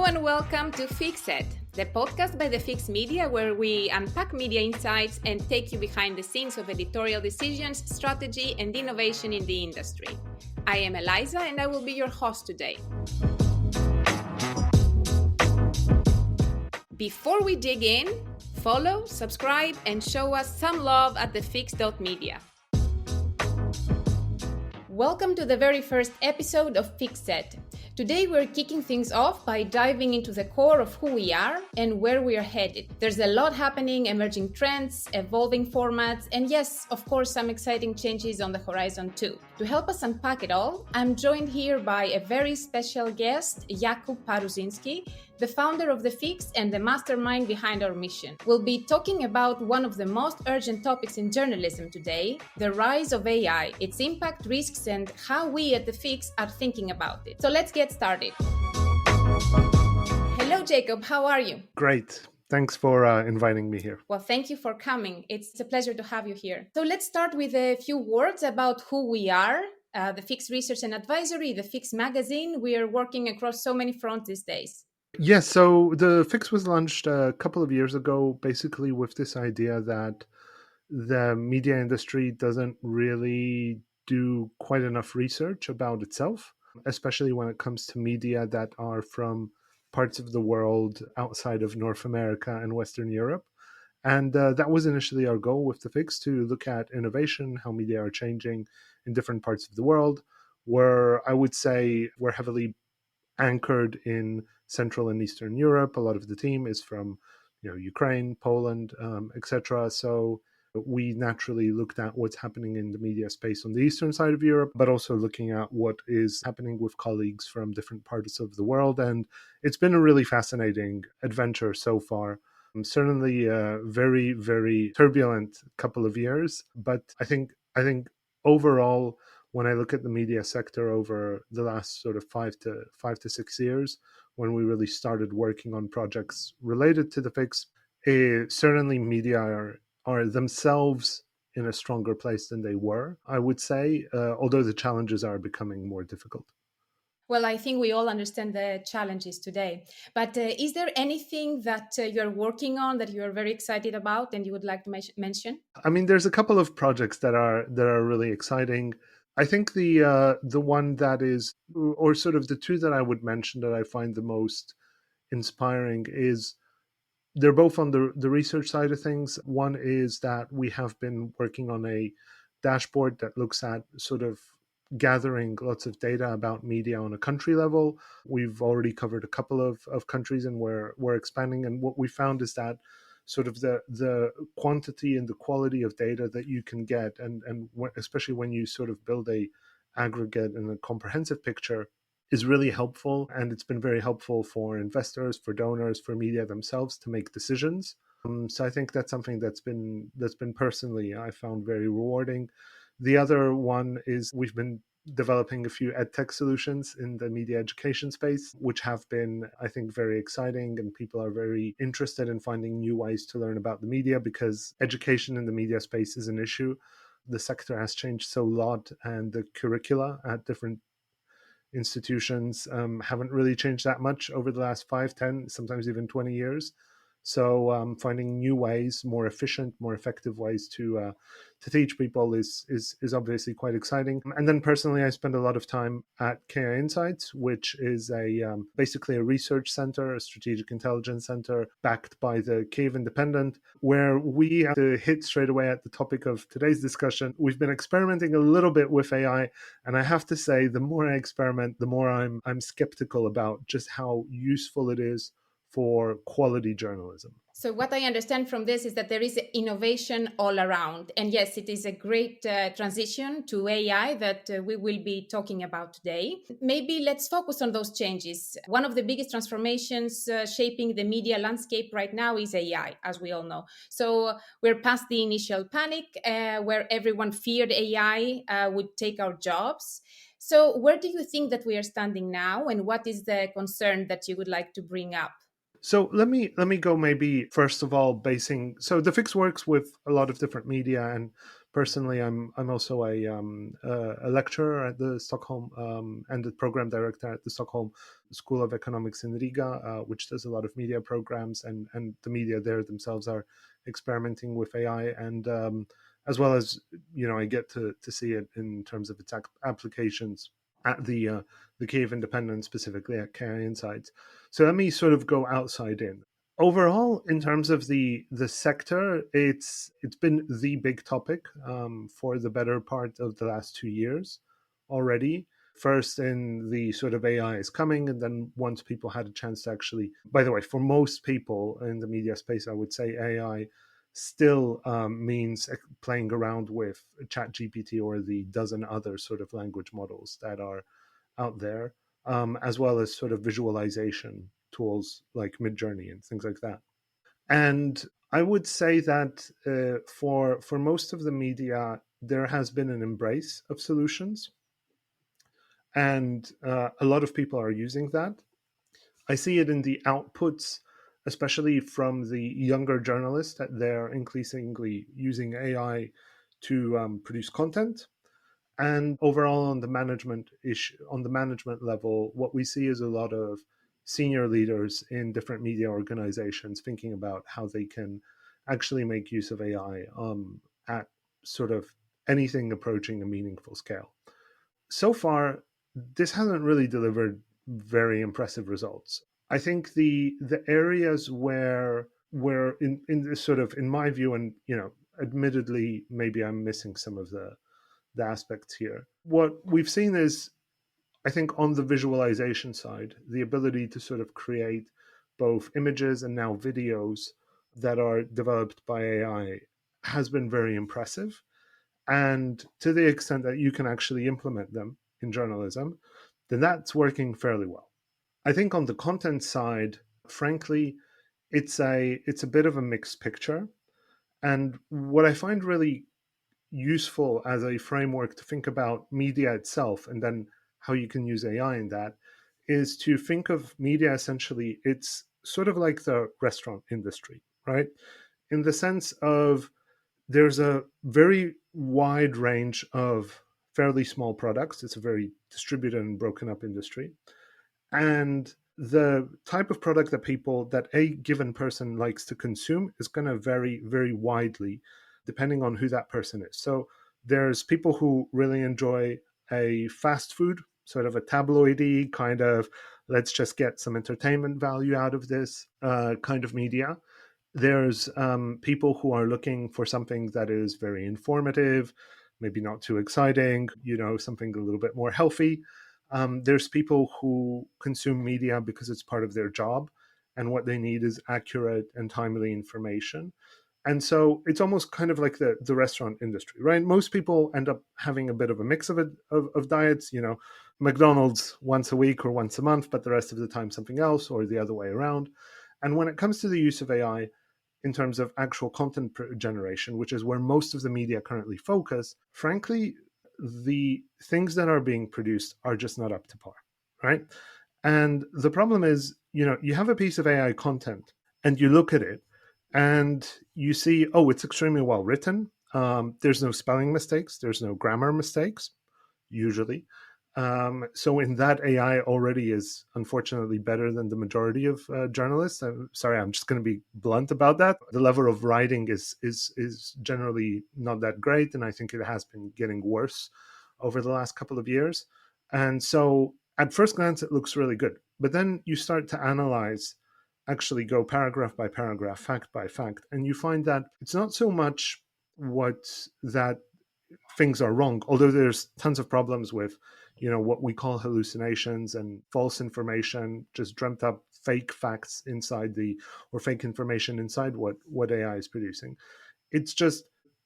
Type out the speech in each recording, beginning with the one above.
and welcome to Fix It, the podcast by the Fix Media where we unpack media insights and take you behind the scenes of editorial decisions, strategy, and innovation in the industry. I am Eliza and I will be your host today. Before we dig in, follow, subscribe, and show us some love at thefix.media. Welcome to the very first episode of Fix It. Today we're kicking things off by diving into the core of who we are and where we are headed. There's a lot happening, emerging trends, evolving formats, and yes, of course, some exciting changes on the horizon too. To help us unpack it all, I'm joined here by a very special guest, Jakub Parusinski, the founder of The Fix and the mastermind behind our mission. We'll be talking about one of the most urgent topics in journalism today, the rise of AI, its impact, risks, and how we at The Fix are thinking about it. So let's get started. Hello, Jakub. How are you? Great. Thanks for inviting me here. Well, thank you for coming. It's a pleasure to have you here. So let's start with a few words about who we are. The Fix Research and Advisory, the Fix Magazine. We are working across so many fronts these days. Yes, so the Fix was launched a couple of years ago, basically with this idea that the media industry doesn't really do quite enough research about itself, especially when it comes to media that are from parts of the world outside of North America and Western Europe. And that was initially our goal with the Fix, to look at innovation, how media are changing in different parts of the world, where I would say we're heavily anchored in Central and Eastern Europe. A lot of the team is from Ukraine, Poland, etc. So we naturally looked at what's happening in the media space on the eastern side of Europe, but also looking at what is happening with colleagues from different parts of the world. And it's been a really fascinating adventure so far. Certainly a very, very turbulent couple of years, but I think overall, when I look at the media sector over the last sort of 5 to 6 years, when we really started working on projects related to the Fix, certainly media are themselves in a stronger place than they were, I would say, although the challenges are becoming more difficult. Well, I think we all understand the challenges today. But is there anything that you're working on that you're very excited about and you would like to mention? I mean, there's a couple of projects that are really exciting. I think the one that is, or sort of the two that I would mention that I find the most inspiring is, they're both on the research side of things. One is that we have been working on a dashboard that looks at sort of gathering lots of data about media on a country level. We've already covered a couple of countries and we're expanding. And what we found is that sort of the quantity and the quality of data that you can get, and especially when you sort of build a aggregate and a comprehensive picture, is really helpful. And it's been very helpful for investors, for donors, for media themselves to make decisions. So I think that's something that's been personally I found very rewarding. The other one is we've been developing a few edtech solutions in the media education space, which have been, I think, very exciting, and people are very interested in finding new ways to learn about the media, because education in the media space is an issue. The sector has changed so a lot, and the curricula at different institutions haven't really changed that much over the last 5, 10, sometimes even 20 years. So finding new ways, more efficient, more effective ways to teach people is obviously quite exciting. And then personally, I spend a lot of time at KI Insights, which is basically a research center, a strategic intelligence center backed by the Kyiv Independent, where we have to hit straight away at the topic of today's discussion. We've been experimenting a little bit with AI, and I have to say, the more I experiment, the more I'm skeptical about just how useful it is for quality journalism. So what I understand from this is that there is innovation all around. And yes, it is a great transition to AI that we will be talking about today. Maybe let's focus on those changes. One of the biggest transformations shaping the media landscape right now is AI, as we all know. So we're past the initial panic where everyone feared AI would take our jobs. So where do you think that we are standing now, and what is the concern that you would like to bring up? So let me go maybe first of all so the Fix works with a lot of different media, and Personally, I'm also a lecturer at the Stockholm and the program director at the Stockholm School of Economics in Riga, which does a lot of media programs, and the media there themselves are experimenting with AI, and as well as I get to see it in terms of its applications at the Kiev Independent, specifically at KI Insights. So let me sort of go outside in. Overall, in terms of the sector, it's been the big topic for the better part of the last 2 years already. First, in the sort of AI is coming, and then once people had a chance to actually, by the way, for most people in the media space, I would say AI still means playing around with ChatGPT or the dozen other sort of language models that are out there, as well as sort of visualization tools like Midjourney and things like that. And I would say that for most of the media, there has been an embrace of solutions, and a lot of people are using that. I see it in the outputs, especially from the younger journalists, that they're increasingly using AI to produce content. And overall, on the management level, what we see is a lot of senior leaders in different media organizations thinking about how they can actually make use of AI at sort of anything approaching a meaningful scale. So far, this hasn't really delivered very impressive results. I think the areas where in this sort of, in my view, and admittedly, maybe I'm missing some of the aspects here. What we've seen is, I think, on the visualization side, the ability to sort of create both images and now videos that are developed by AI has been very impressive. And to the extent that you can actually implement them in journalism, then that's working fairly well. I think on the content side, frankly, it's a bit of a mixed picture. And what I find really useful as a framework to think about media itself and then how you can use AI in that is to think of media essentially, it's sort of like the restaurant industry, right? In the sense of there's a very wide range of fairly small products. It's a very distributed and broken up industry. And the type of product that a given person likes to consume is going to vary very widely depending on who that person is. So there's people who really enjoy a fast food, sort of a tabloidy kind of, let's just get some entertainment value out of this kind of media. There's people who are looking for something that is very informative, maybe not too exciting, something a little bit more healthy. There's people who consume media because it's part of their job, and what they need is accurate and timely information. And so it's almost kind of like the restaurant industry, right? Most people end up having a bit of a mix of diets, McDonald's once a week or once a month, but the rest of the time something else, or the other way around. And when it comes to the use of AI in terms of actual content generation, which is where most of the media currently focus, frankly, the things that are being produced are just not up to par, right? And the problem is, you have a piece of AI content and you look at it and you see, oh, it's extremely well written. There's no spelling mistakes, there's no grammar mistakes, usually. So in that, AI already is unfortunately better than the majority of journalists. I'm sorry, I'm just going to be blunt about that. The level of writing is generally not that great, and I think it has been getting worse over the last couple of years. And so at first glance, it looks really good, but then you start to analyze, actually go paragraph by paragraph, fact by fact, and you find that it's not so much what that things are wrong, although there's tons of problems with what we call hallucinations and false information, just dreamt up fake facts inside or fake information inside what AI is producing. It's just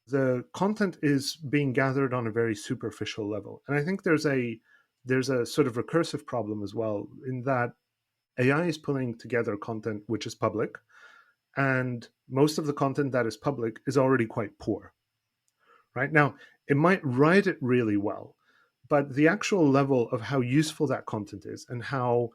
the content is being gathered on a very superficial level, and I think there's a sort of recursive problem as well, in that AI is pulling together content which is public, and most of the content that is public is already quite poor. Right now, it might write it really well, but the actual level of how useful that content is and how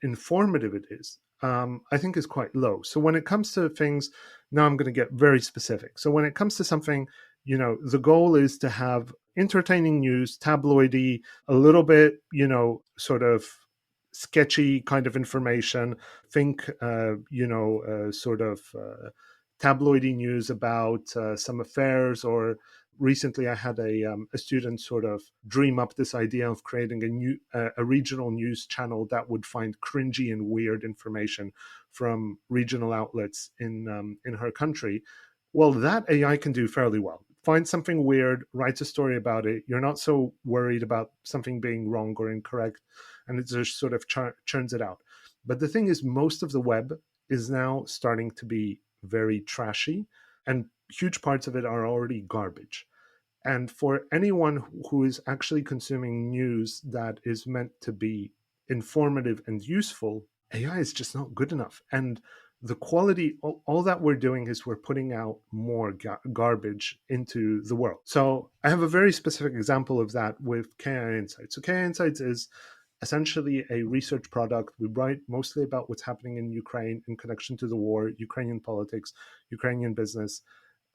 informative it is, I think, is quite low. So when it comes to things, now I'm going to get very specific. So when it comes to something The goal is to have entertaining news, tabloidy, a little bit, sort of sketchy kind of information. Think, sort of tabloidy news about some affairs. Or recently, I had a student sort of dream up this idea of creating a regional news channel that would find cringy and weird information from regional outlets in her country. Well, that AI can do fairly well. Find something weird, write a story about it. You're not so worried about something being wrong or incorrect, and it just sort of churns it out. But the thing is, most of the web is now starting to be very trashy, and huge parts of it are already garbage. And for anyone who is actually consuming news that is meant to be informative and useful, AI is just not good enough. And the quality, all that we're doing is we're putting out more garbage into the world. So I have a very specific example of that with KI Insights. So KI Insights is essentially a research product. We write mostly about what's happening in Ukraine in connection to the war, Ukrainian politics, Ukrainian business.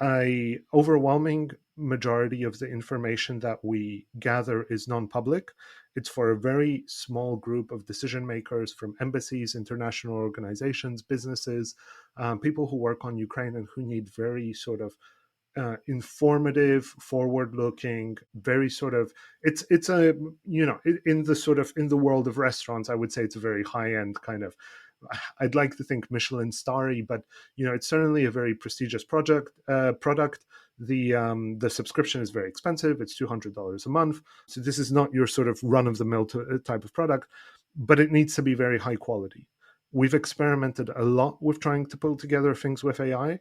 A overwhelming majority of the information that we gather is non-public. It's for a very small group of decision makers from embassies, international organizations, businesses, people who work on Ukraine and who need very sort of informative, forward-looking, very sort of it's a in the sort of in the world of restaurants, I would say it's a very high-end kind of. I'd like to think Michelin starry, but it's certainly a very prestigious product. The subscription is very expensive. It's $200 a month. So this is not your sort of run-of-the-mill type of product, but it needs to be very high quality. We've experimented a lot with trying to pull together things with AI,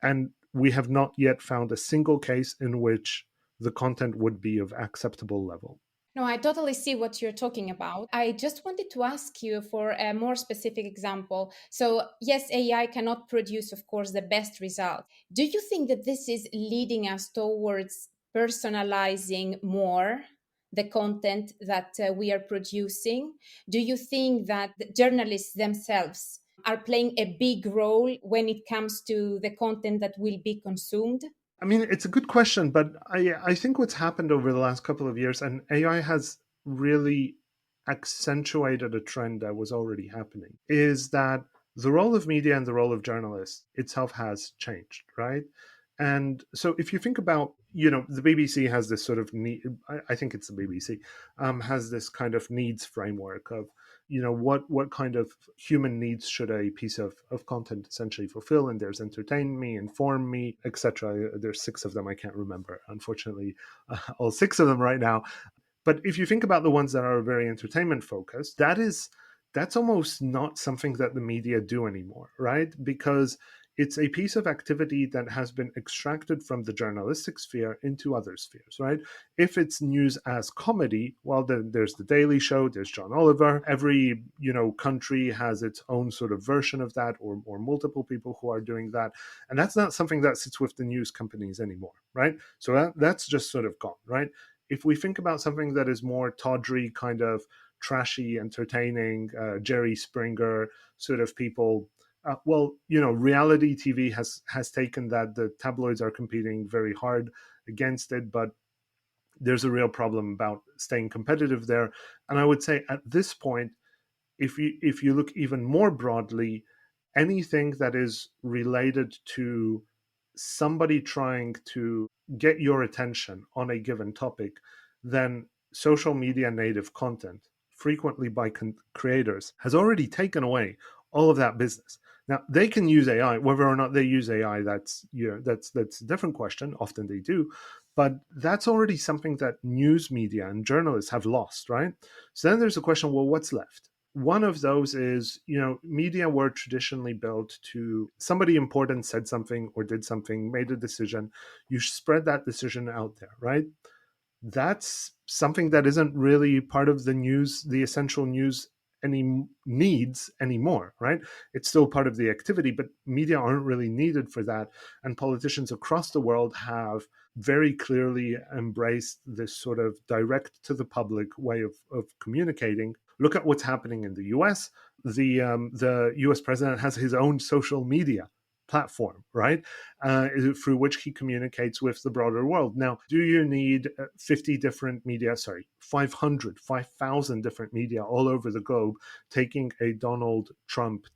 and we have not yet found a single case in which the content would be of acceptable level. No, I totally see what you're talking about. I just wanted to ask you for a more specific example. So, yes, AI cannot produce, of course, the best result. Do you think that this is leading us towards personalizing more the content that we are producing? Do you think that the journalists themselves are playing a big role when it comes to the content that will be consumed? I mean, it's a good question, but I think what's happened over the last couple of years, and AI has really accentuated a trend that was already happening, is that the role of media and the role of journalists itself has changed, right? And so if you think about, the BBC has this sort of need, I think it's the BBC, has this kind of needs framework of, what kind of human needs should a piece of content essentially fulfill. And there's entertain me, inform me, etc. There's 6 of them. I can't remember, unfortunately, all 6 of them right now. But if you think about the ones that are very entertainment focused, that's almost not something that the media do anymore, right? Because it's a piece of activity that has been extracted from the journalistic sphere into other spheres, right? If it's news as comedy, well, then there's the Daily Show, there's John Oliver. Every country has its own sort of version of that, or multiple people who are doing that, and that's not something that sits with the news companies anymore, right? So that's just sort of gone, right? If we think about something that is more tawdry, kind of trashy, entertaining, Jerry Springer sort of people. Reality TV has taken that. The tabloids are competing very hard against it, but there's a real problem about staying competitive there. And I would say at this point, if you look even more broadly, anything that is related to somebody trying to get your attention on a given topic, then social media native content, frequently by creators, has already taken away all of that business. Now they can use AI. Whether or not they use AI, that's a different question. Often they do, but that's already something that news media and journalists have lost, right? So then there's a question: well, what's left? One of those is, media were traditionally built to, somebody important said something or did something, made a decision, you spread that decision out there, right? That's something that isn't really part of the news, the essential news needs anymore, right? It's still part of the activity, but media aren't really needed for that. And politicians across the world have very clearly embraced this sort of direct to the public way of communicating. Look at what's happening in the US. The US president has his own social media, platform, right? Through which he communicates with the broader world. Now, do you need 50 different media, 5,000 different media all over the globe taking a Donald Trump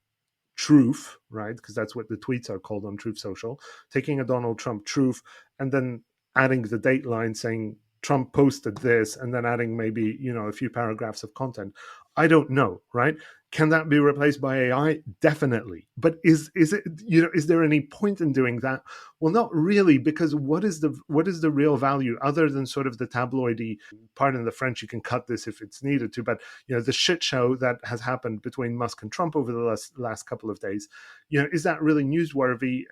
truth, right? Because that's what the tweets are called on Truth Social, taking a Donald Trump truth and then adding the dateline saying Trump posted this and then adding maybe, a few paragraphs of content. I don't know, right? Can that be replaced by AI? Definitely. But is it, is there any point in doing that? Well, not really, because what is the real value other than sort of the tabloidy, pardon the French, you can cut this if it's needed to, but the shit show that has happened between Musk and Trump over the last couple of days, is that really newsworthy?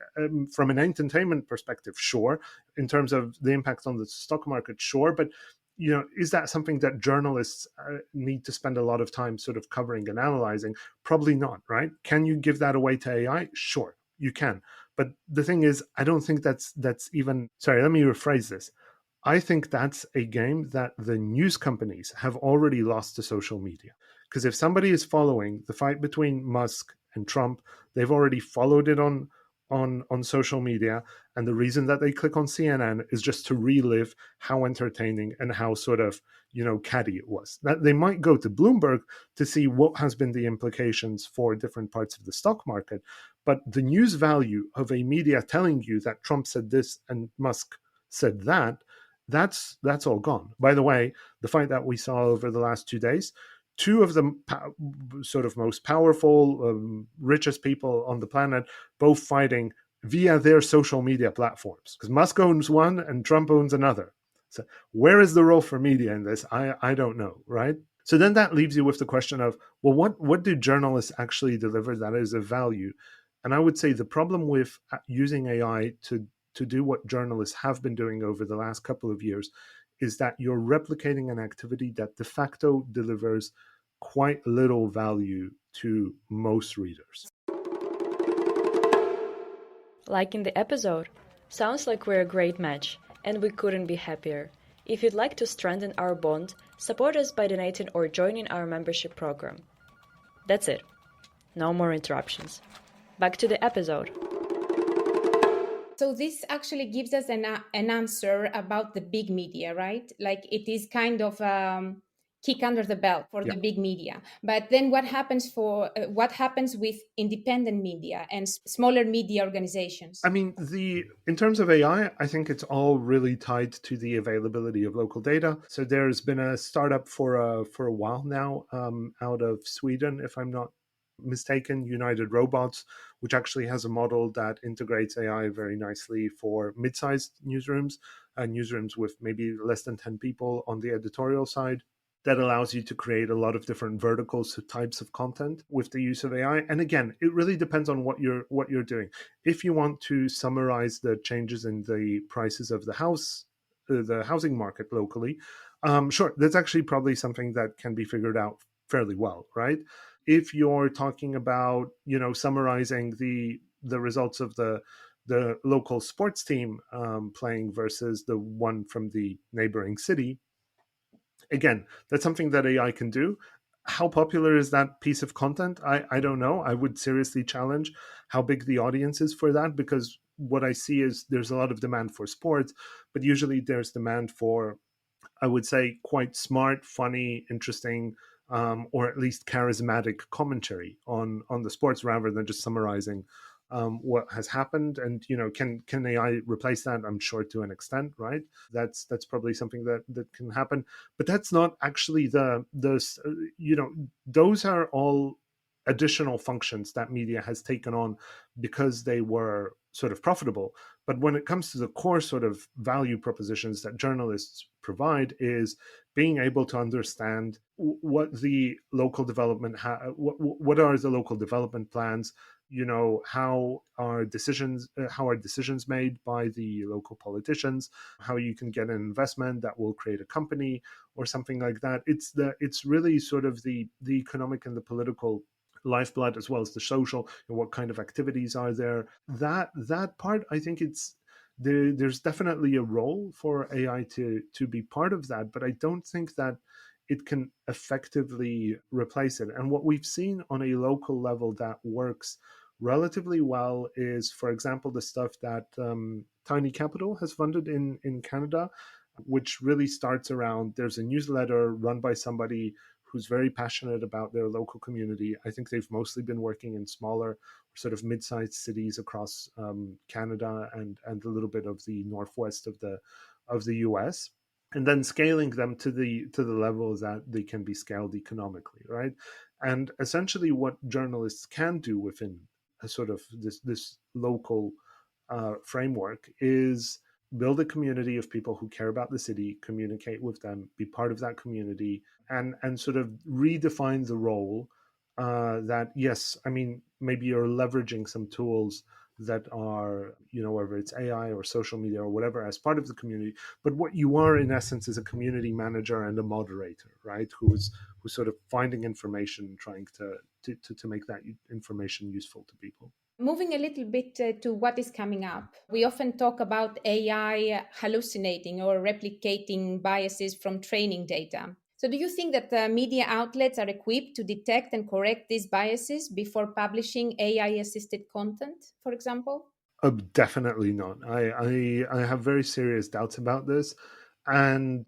From an entertainment perspective? Sure. In terms of the impact on the stock market? Sure. But is that something that journalists need to spend a lot of time sort of covering and analyzing? Probably not, right? Can you give that away to AI? Sure, you can. But the thing is, I don't think that's even, sorry, let me rephrase this. I think that's a game that the news companies have already lost to social media. Because if somebody is following the fight between Musk and Trump, they've already followed it on social media, and the reason that they click on CNN is just to relive how entertaining and how sort of catty it was. That they might go to Bloomberg to see what has been the implications for different parts of the stock market, but the news value of a media telling you that Trump said this and Musk said that, that's all gone. By the way, the fight that we saw over the last 2 days, two of the sort of most powerful, richest people on the planet, both fighting via their social media platforms. Because Musk owns one and Trump owns another. So where is the role for media in this? I don't know, right? So then that leaves you with the question of, well, what do journalists actually deliver that is of value? And I would say the problem with using AI to do what journalists have been doing over the last couple of years is that you're replicating an activity that de facto delivers quite little value to most readers. Like in the episode, sounds like we're a great match, and we couldn't be happier. If you'd like to strengthen our bond, support us by donating or joining our membership program. That's it. No more interruptions. Back to the episode. So this actually gives us an answer about the big media, right? Like it is kind of kick under the belt for the big media. But then what happens with independent media and smaller media organizations? I mean, in terms of AI, I think it's all really tied to the availability of local data. So there's been a startup for a while now out of Sweden, if I'm not mistaken, United Robots, which actually has a model that integrates AI very nicely for mid-sized newsrooms, newsrooms with maybe less than 10 people on the editorial side. That allows you to create a lot of different verticals, so types of content with the use of AI. And again, it really depends on what you're doing. If you want to summarize the changes in the prices of the housing market locally, sure, that's actually probably something that can be figured out fairly well, right? If you're talking about, summarizing the results of the local sports team playing versus the one from the neighboring city, again, that's something that AI can do. How popular is that piece of content? I don't know. I would seriously challenge how big the audience is for that, because what I see is there's a lot of demand for sports, but usually there's demand for, I would say, quite smart, funny, interesting, or at least charismatic commentary on the sports, rather than just summarizing what has happened. And can AI replace that? I'm sure to an extent, right? That's probably something that can happen, but that's not actually those are all additional functions that media has taken on because they were sort of profitable. But when it comes to the core sort of value propositions that journalists provide, is being able to understand what the local development what are the local development plans, how are decisions made by the local politicians, how you can get an investment that will create a company or something like that. It's really sort of the economic and the political lifeblood, as well as the social, and what kind of activities are there. That part, I think there's definitely a role for AI to be part of that, but I don't think that it can effectively replace it. And what we've seen on a local level that works relatively well is, for example, the stuff that Tiny Capital has funded in Canada, which really starts around there's a newsletter run by somebody who's very passionate about their local community. I think they've mostly been working in smaller, sort of mid-sized cities across Canada and a little bit of the northwest of the US, and then scaling them to the level that they can be scaled economically, right? And essentially, what journalists can do within a sort of this local framework is build a community of people who care about the city, communicate with them, be part of that community, and sort of redefine the role that, yes, I mean, maybe you're leveraging some tools that are, whether it's AI or social media or whatever, as part of the community, but what you are in essence is a community manager and a moderator, right? Who's sort of finding information, trying to make that information useful to people. Moving a little bit to what is coming up, we often talk about AI hallucinating or replicating biases from training data. So, do you think that media outlets are equipped to detect and correct these biases before publishing AI assisted content, for example? Definitely not. I have very serious doubts about this, and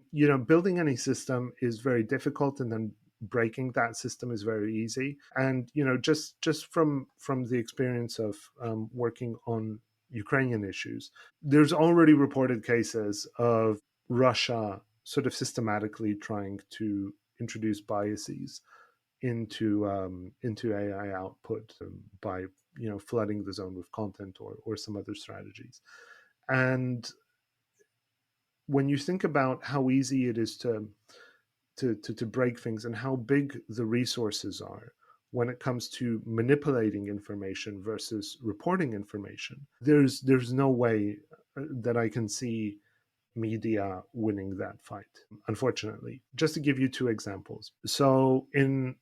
building any system is very difficult, and then breaking that system is very easy. And just from the experience of working on Ukrainian issues, there's already reported cases of Russia sort of systematically trying to introduce biases into AI output by flooding the zone with content or some other strategies. And when you think about how easy it is to break things and how big the resources are when it comes to manipulating information versus reporting information, there's no way that I can see media winning that fight, unfortunately. Just to give you two examples. So in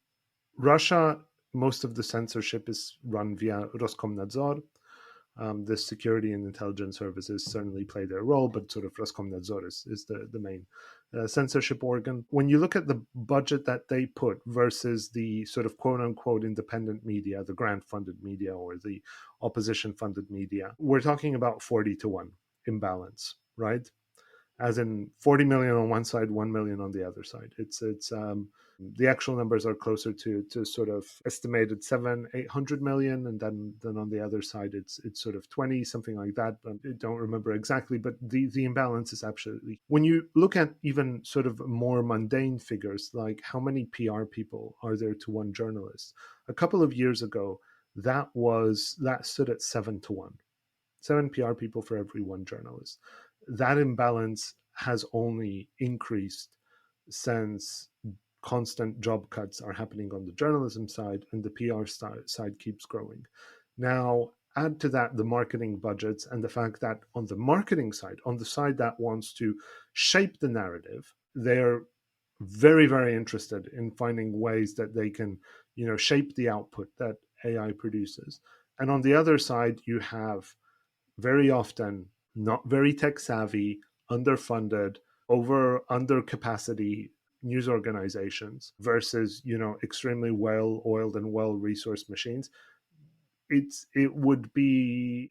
Russia, most of the censorship is run via Roskomnadzor. The security and intelligence services certainly play their role, but sort of Roskomnadzor is the main censorship organ. When you look at the budget that they put versus the sort of quote unquote independent media, the grant funded media or the opposition funded media, we're talking about 40-1 imbalance, right? As in 40 million on one side, 1 million on the other side. It's the actual numbers are closer to sort of estimated 700-800 million, and then on the other side it's sort of 20, something like that. But I don't remember exactly. But the imbalance is absolutely. When you look at even sort of more mundane figures, like how many PR people are there to one journalist, a couple of years ago that stood at 7-1, 7 PR people for every one journalist. That imbalance has only increased since constant job cuts are happening on the journalism side and the PR side keeps growing. Now, add to that the marketing budgets and the fact that on the marketing side, on the side that wants to shape the narrative, they're very, very interested in finding ways that they can, shape the output that AI produces. And on the other side, you have very often not very tech savvy, underfunded, under capacity news organizations versus extremely well oiled and well resourced machines. It would be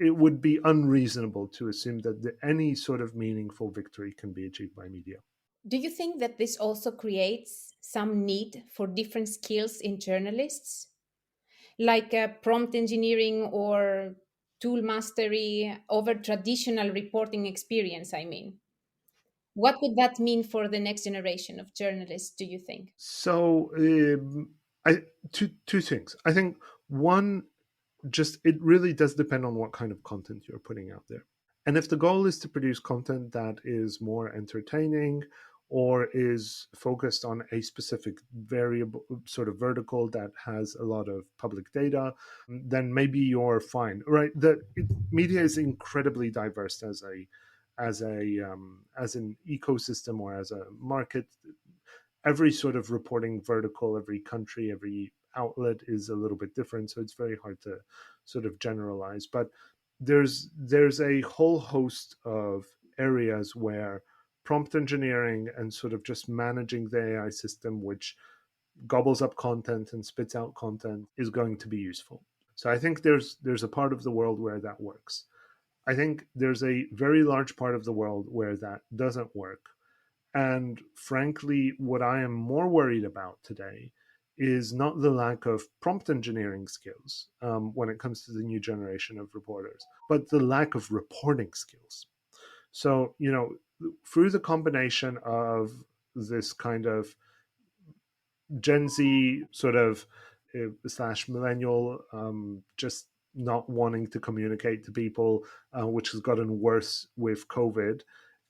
unreasonable to assume that any sort of meaningful victory can be achieved by media. Do you think that this also creates some need for different skills in journalists, like prompt engineering or tool mastery over traditional reporting experience? I mean, what would that mean for the next generation of journalists, do you think? So, I two things. I think one, just it really does depend on what kind of content you're putting out there. And if the goal is to produce content that is more entertaining or is focused on a specific variable sort of vertical that has a lot of public data, then maybe you're fine, right? Media is incredibly diverse as an ecosystem or as a market. Every sort of reporting vertical, every country, every outlet is a little bit different, so it's very hard to sort of generalize. But there's a whole host of areas where prompt engineering and sort of just managing the AI system, which gobbles up content and spits out content, is going to be useful. So I think there's a part of the world where that works. I think there's a very large part of the world where that doesn't work. And frankly, what I am more worried about today is not the lack of prompt engineering skills when it comes to the new generation of reporters, but the lack of reporting skills. So, through the combination of this kind of Gen Z sort of slash millennial, just not wanting to communicate to people, which has gotten worse with COVID.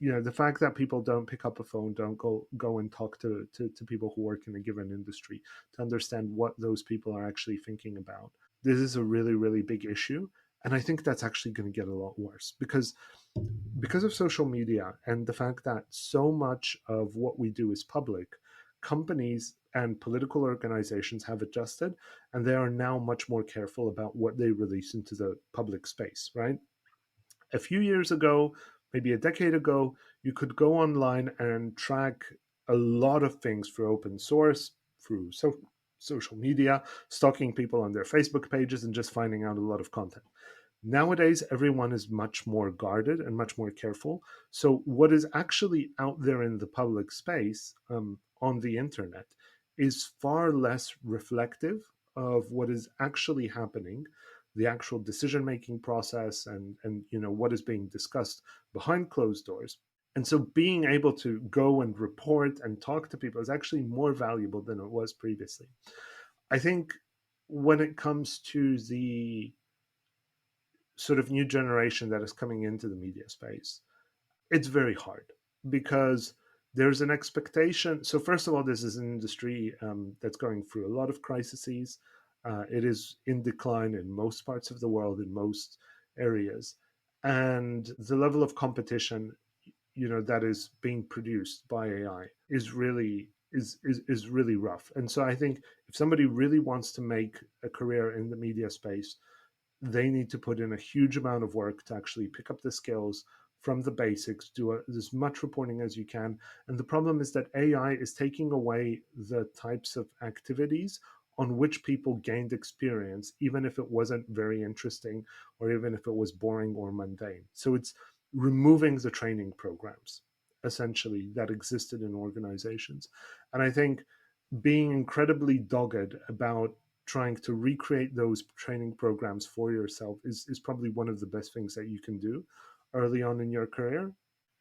The fact that people don't pick up a phone, don't go and talk to people who work in a given industry to understand what those people are actually thinking about. This is a really, really big issue. And I think that's actually going to get a lot worse because of social media and the fact that so much of what we do is public. Companies and political organizations have adjusted, and they are now much more careful about what they release into the public space, right? A few years ago, maybe a decade ago, you could go online and track a lot of things through open source, through social media, stalking people on their Facebook pages, and just finding out a lot of content. Nowadays, everyone is much more guarded and much more careful. So, what is actually out there in the public space on the internet is far less reflective of what is actually happening, the actual decision making process, and what is being discussed behind closed doors. And so, being able to go and report and talk to people is actually more valuable than it was previously. I think when it comes to the sort of new generation that is coming into the media space, it's very hard because there's an expectation. So, first of all, this is an industry that's going through a lot of crises. It is in decline in most parts of the world, in most areas. And the level of competition, that is being produced by AI is really is really rough. And so I think if somebody really wants to make a career in the media space, they need to put in a huge amount of work to actually pick up the skills from the basics, do as much reporting as you can. And the problem is that AI is taking away the types of activities on which people gained experience, even if it wasn't very interesting or even if it was boring or mundane. So it's removing the training programs essentially that existed in organizations. And I think being incredibly dogged about trying to recreate those training programs for yourself is probably one of the best things that you can do early on in your career,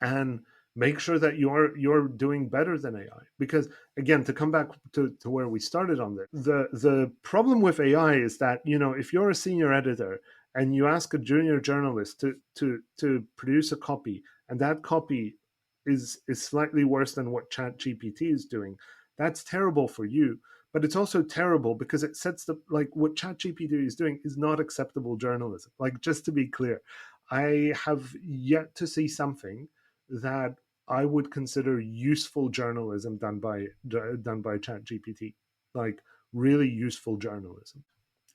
and make sure that you're doing better than AI. Because again, to come back to where we started on this, the problem with AI is that if you're a senior editor and you ask a junior journalist to produce a copy, and that copy is slightly worse than what Chat GPT is doing, that's terrible for you. But it's also terrible because it sets the, like, what ChatGPT is doing is not acceptable journalism. Like, just to be clear, I have yet to see something that I would consider useful journalism done by ChatGPT, like really useful journalism.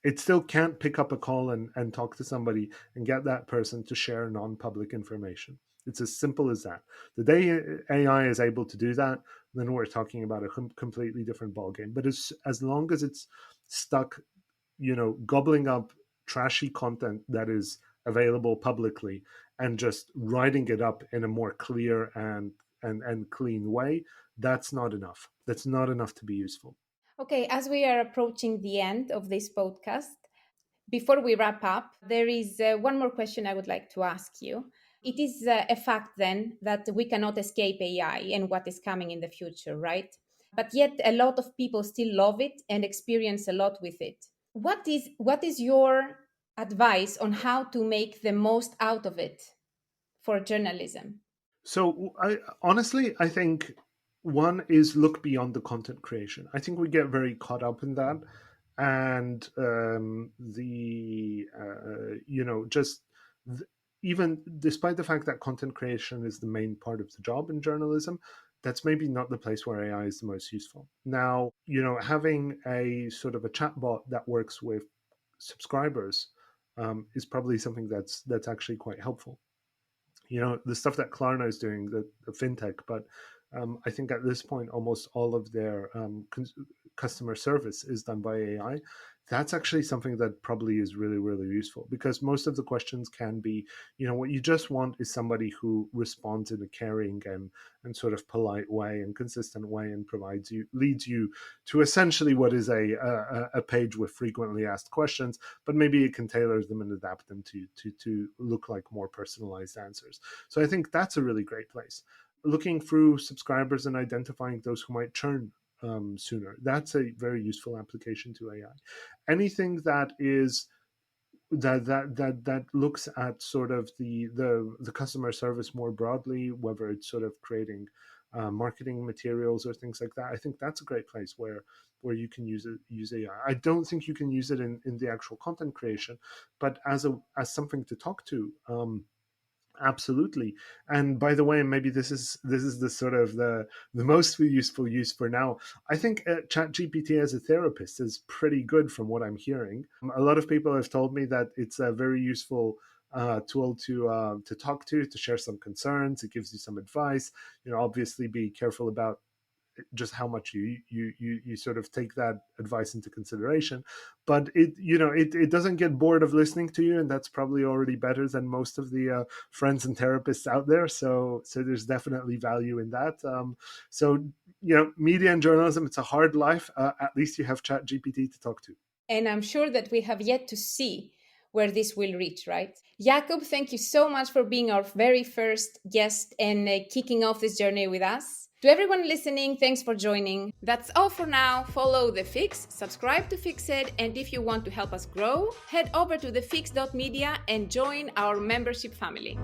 It still can't pick up a call and talk to somebody and get that person to share non-public information. It's as simple as that. The day AI is able to do that, then we're talking about a completely different ballgame. But as long as it's stuck, gobbling up trashy content that is available publicly and just writing it up in a more clear and clean way, that's not enough. That's not enough to be useful. Okay, as we are approaching the end of this podcast, before we wrap up, there is one more question I would like to ask you. It is a fact then that we cannot escape AI and what is coming in the future, right? But yet a lot of people still love it and experience a lot with it. What is your advice on how to make the most out of it for journalism? So I think one is look beyond the content creation. I think we get very caught up in that, and just even despite the fact that content creation is the main part of the job in journalism, that's maybe not the place where AI is the most useful. Now, having a sort of a chatbot that works with subscribers is probably something that's actually quite helpful. The stuff that Klarna is doing, the fintech, but I think at this point almost all of their customer service is done by AI. that's actually something that probably is really, really useful, because most of the questions can be, what you just want is somebody who responds in a caring and sort of polite way and consistent way, and leads you to essentially what is a page with frequently asked questions, but maybe it can tailor them and adapt them to look like more personalized answers. So I think that's a really great place. Looking through subscribers and identifying those who might churn sooner, that's a very useful application to AI. Anything that is that looks at sort of the customer service more broadly, whether it's sort of creating marketing materials or things like that, I think that's a great place where you can use AI. I don't think you can use it in the actual content creation, but as something to talk to. Absolutely. And by the way, maybe this is the sort of the most useful use for now. I think ChatGPT as a therapist is pretty good from what I'm hearing. A lot of people have told me that it's a very useful tool to talk to share some concerns. It gives you some advice. Obviously be careful about just how much you sort of take that advice into consideration, but it doesn't get bored of listening to you, and that's probably already better than most of the friends and therapists out there. So there's definitely value in that. So media and journalism, it's a hard life. At least you have ChatGPT to talk to, and I'm sure that we have yet to see where this will reach, right? Jakub, thank you so much for being our very first guest and kicking off this journey with us. To everyone listening, thanks for joining. That's all for now. Follow The Fix, subscribe to Fixed, and if you want to help us grow, head over to thefix.media and join our membership family.